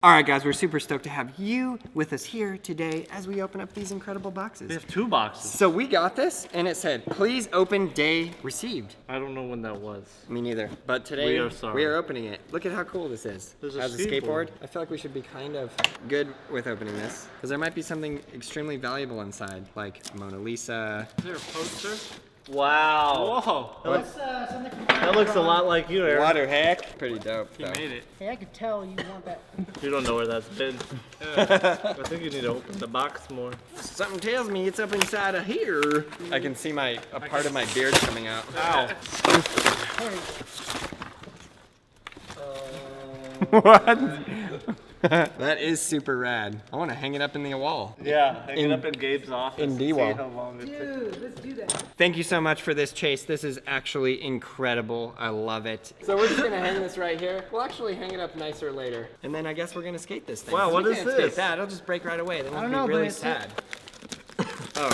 All right, guys, we're super stoked to have you with us here today as we open up these incredible boxes. We have 2 boxes. So we got this, and it said, please open day received. I don't know when that was. Me neither. But today, we are opening it. Look at how cool this is. There's As a skateboard, I feel like we should be kind of good with opening this, because there might be something extremely valuable inside, like Mona Lisa. Is there a poster? Wow. Whoa. That looks a lot like you, Eric. Water heck. Pretty dope, though. You made it. Hey, I could tell you want that. You don't know where that's been. I think you need to open the box more. Something tells me it's up inside of here. I can see a part of my beard coming out. Ow. What? That is super rad. I want to hang it up in the wall. Yeah, hang it up in Gabe's office. In D-wall. Dude, let's do that. Thank you so much for this, Chase. This is actually incredible. I love it. So we're just gonna hang this right here. We'll actually hang it up nicer later. And then I guess we're gonna skate this thing. Wow, what is Skate this? that. It'll just break right away. Then I it'll don't be know, really but it's sad. Oh.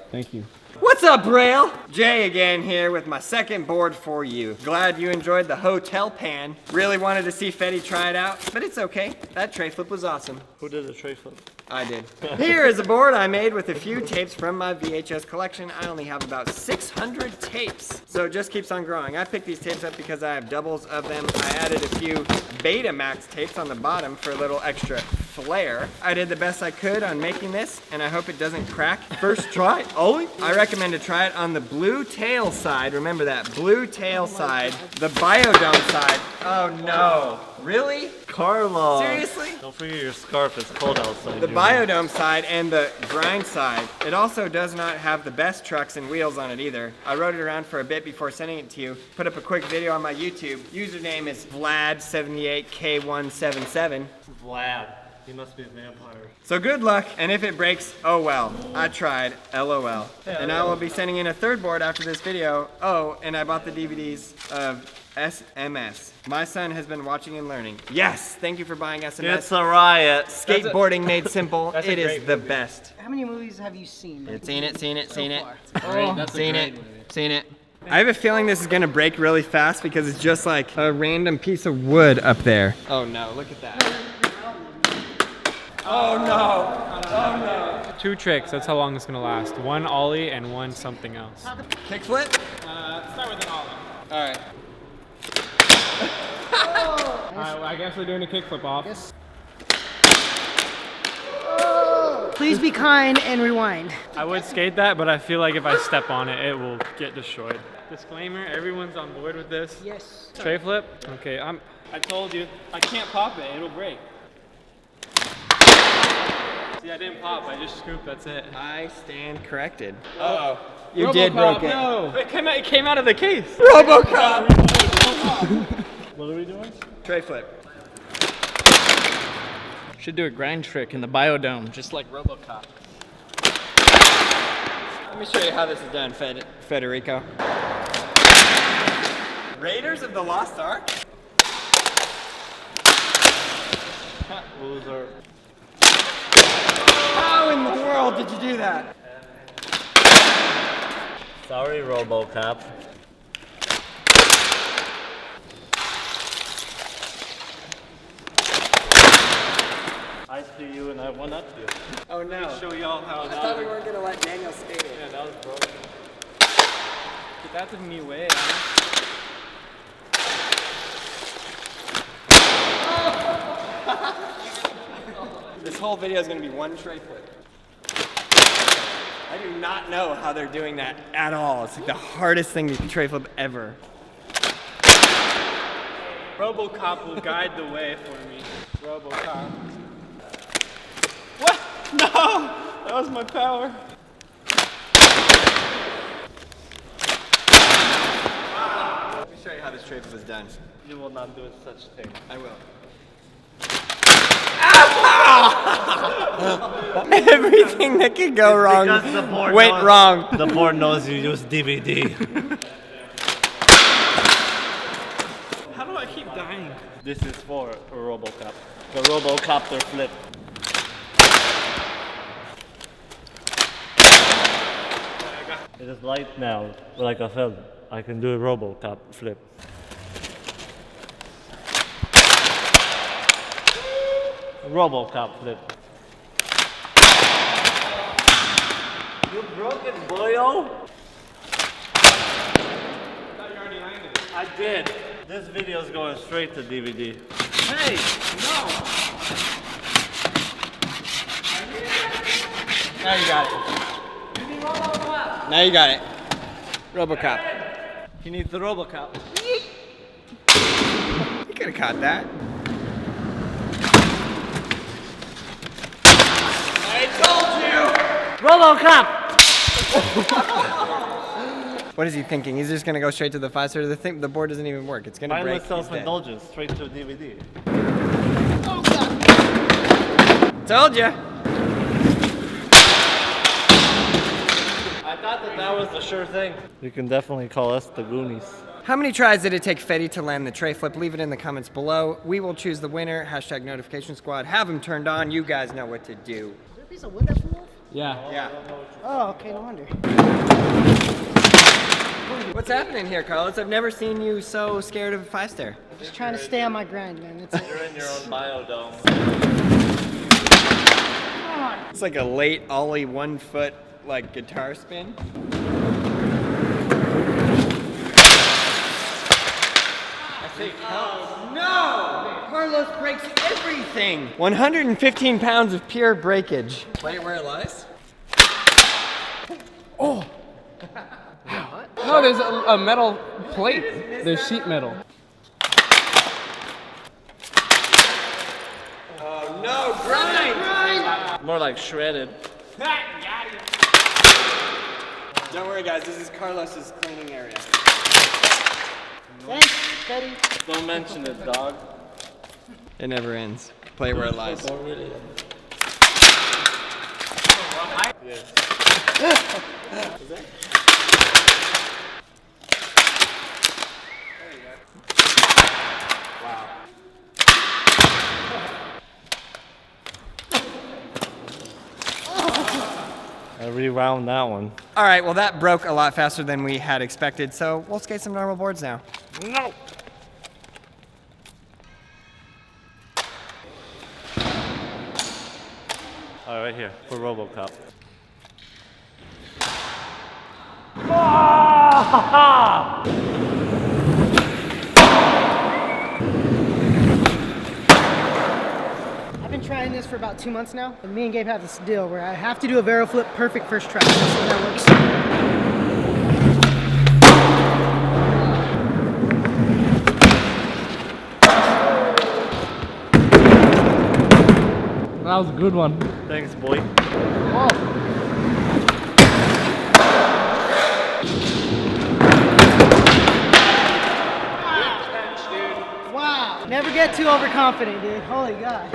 Thank you. What's up, Braille? Jay again here with my second board for you. Glad you enjoyed the hotel pan. Really wanted to see Fetty try it out, but it's okay. That tray flip was awesome. Who did the tray flip? I did. Here is a board I made with a few tapes from my VHS collection. I only have about 600 tapes, so it just keeps on growing. I picked these tapes up because I have doubles of them. I added a few Betamax tapes on the bottom for a little extra flair. I did the best I could on making this, and I hope it doesn't crack. First try, Ollie. I recommend to try it on the blue tail side. Remember that, blue tail side. The biodome side. Oh no. Really? Carlo. Seriously? Don't forget your scarf. It's cold outside. The biodome side and the grind side. It also does not have the best trucks and wheels on it either. I rode it around for a bit before sending it to you. Put up a quick video on my YouTube. Username is Vlad78K177. Vlad. He must be a vampire. So good luck, and if it breaks, oh well. I tried, LOL. And I will be sending in a third board after this video. Oh, and I bought the DVDs of SMS. My son has been watching and learning. Yes, thank you for buying SMS. It's a riot. Skateboarding made simple. It is the best. How many movies have you seen? Seen it. Seen it. Seen it. I have a feeling this is gonna break really fast because it's just like a random piece of wood up there. Oh no, look at that. Oh no, oh no. 2 tricks, that's how long it's gonna last. 1 ollie and 1 something else. Kickflip? Start with an ollie. All right. Alright, well, I guess we're doing a kickflip off. Yes. Please be kind and rewind. I would skate that, but I feel like if I step on it, it will get destroyed. Disclaimer, everyone's on board with this. Yes. Tray flip? Okay, I told you, I can't pop it, it'll break. See, I didn't pop, I just scooped, that's it. I stand corrected. Uh-oh. You did RoboCop, break it. No! It came out of the case. RoboCop! What are we doing? Tray flip. Should do a grind trick in the biodome, just like RoboCop. Let me show you how this is done, Federico. Raiders of the Lost Ark? Loser. How in the world did you do that? Sorry, RoboCop. I see you and I one up you. Oh no. Show y'all how I thought we weren't gonna let Daniel skate it. Yeah, that was broken. But that's a new way, This whole video is gonna be one tray flip. I do not know how they're doing that at all. It's like the hardest thing to tray flip ever. RoboCop will guide the way for me. RoboCop. What? No! That was my power. Let me show you how this tray flip is done. You will not do such thing. I will. Everything that could go wrong went wrong. The board knows you use DVD. How do I keep dying? This is for a RoboCop. The RoboCopter flip. It is light now, like I said. I can do a RoboCop flip. RoboCop flip. You broke it, boyo. I did. This video is going straight to DVD. Hey, no! Now you got it. Now you got it. RoboCop. He needs the RoboCop. You could have caught that. I told you! RoboCop! What is he thinking? He's just gonna go straight to the 5-star. The board doesn't even work. It's gonna break. Mindless He's dead. self-indulgence, straight to DVD. Told ya. I thought that was the sure thing. You can definitely call us the Goonies. How many tries did it take Fetty to land the tray flip? Leave it in the comments below. We will choose the winner. Hashtag notification squad. Have them turned on. You guys know what to do. Is there a piece of wood that flew off? Yeah. Yeah. Oh, okay, no wonder. What's happening here, Carlos? I've never seen you so scared of a 5-star. Just trying to stay on my grind, man. That's it. You're in your own biodome. It's like a late ollie 1 foot like guitar spin. I think no! Carlos breaks everything. 115 pounds of pure breakage. Play it where it lies. No, there's a metal plate. There's sheet metal. Oh no, grind! More like shredded. Don't worry guys, this is Carlos's cleaning area. Thanks, Betty. Don't mention it, dog. It never ends. Play it where it lies. I rewound that one. All right, well that broke a lot faster than we had expected, so we'll skate some normal boards now. No! All right, right here for RoboCop. I've been trying this for about 2 months now, and me and Gabe have this deal where I have to do a Vero flip perfect first try. Let's see if that works. That was a good one. Thanks, boy. Wow. Never get too overconfident, dude. Holy God.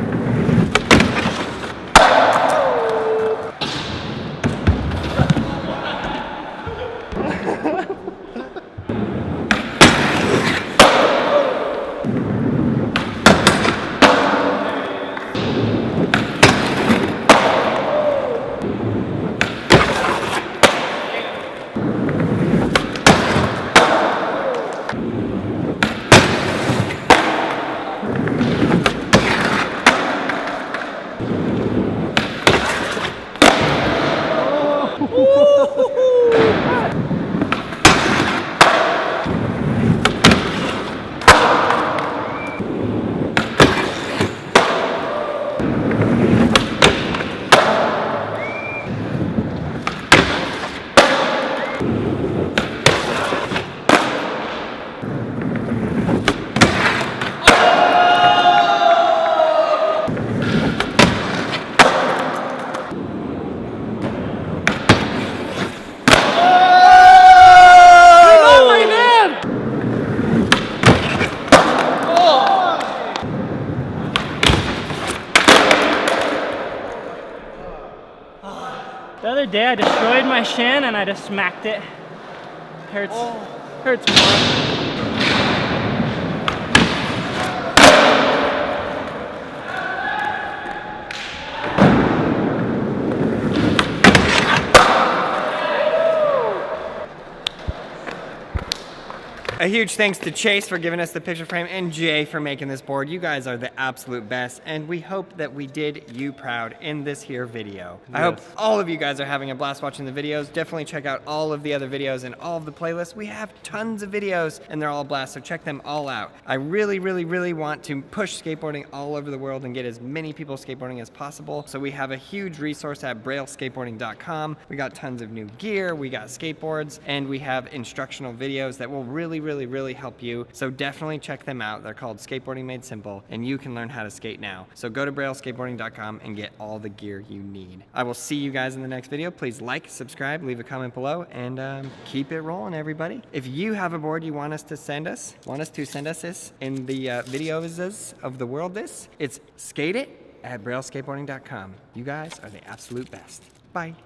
The other day I destroyed my shin and I just smacked it. Hurts. Hurts more. A huge thanks to Chase for giving us the picture frame and Jay for making this board. You guys are the absolute best, and we hope that we did you proud in this here video. I hope all of you guys are having a blast watching the videos. Definitely check out all of the other videos and all of the playlists. We have tons of videos, and they're all a blast, so check them all out. I really, really, really want to push skateboarding all over the world and get as many people skateboarding as possible. So we have a huge resource at brailleskateboarding.com. We got tons of new gear, we got skateboards, and we have instructional videos that will really, really, really help you. So definitely check them out. They're called Skateboarding Made Simple, and you can learn how to skate now. So go to brailleskateboarding.com and get all the gear you need. I will see you guys in the next video. Please like, subscribe, leave a comment below, and keep it rolling, everybody. If you have a board you want us to send us this in the videos of the world it's skate it at brailleskateboarding.com. You guys are the absolute best. Bye.